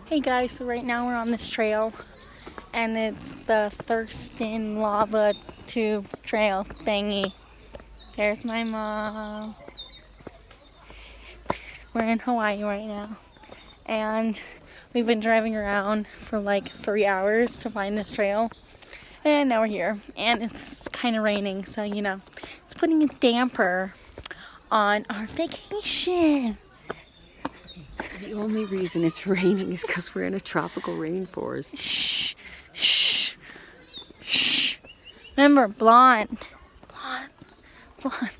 Hey guys, so right now we're on this trail and it's the Thurston Lava Tube Trail thingy. There's my mom. We're in Hawaii right now and we've been driving around for like 3 hours to find this trail and now we're here and it's kind of raining, so you know, it's putting a damper on our vacation. The only reason it's raining is because we're in a tropical rainforest. Shh, shh, shh. Remember, blonde. Blonde, blonde.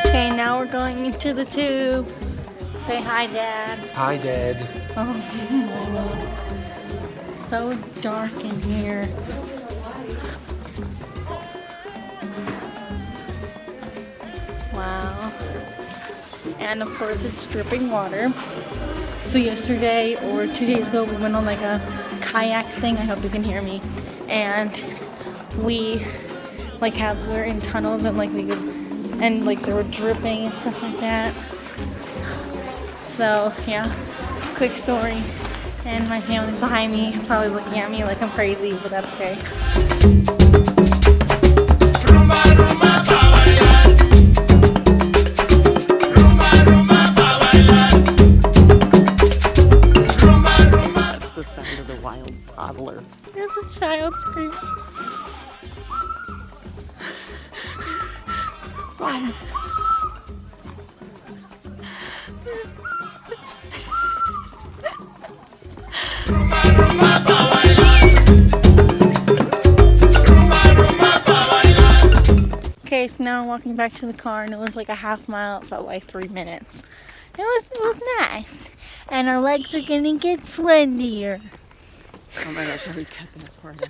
Okay, now we're going into the tube. Say hi, Dad. Hi, Dad. Oh, it's so dark in here. Wow. And of course it's dripping water. So yesterday or 2 days ago we went on like a kayak thing. I hope you can hear me. And we we're in tunnels and like we could, and like they were dripping and stuff like that. So yeah, it's a quick story. And my family's behind me, probably looking at me like I'm crazy, but that's okay. Toddler. There's a child screaming. Run. Okay, so now I'm walking back to the car and it was like a half mile. It felt like 3 minutes. It was nice. And our legs are gonna get slendier. Oh my gosh, I would cut that part out.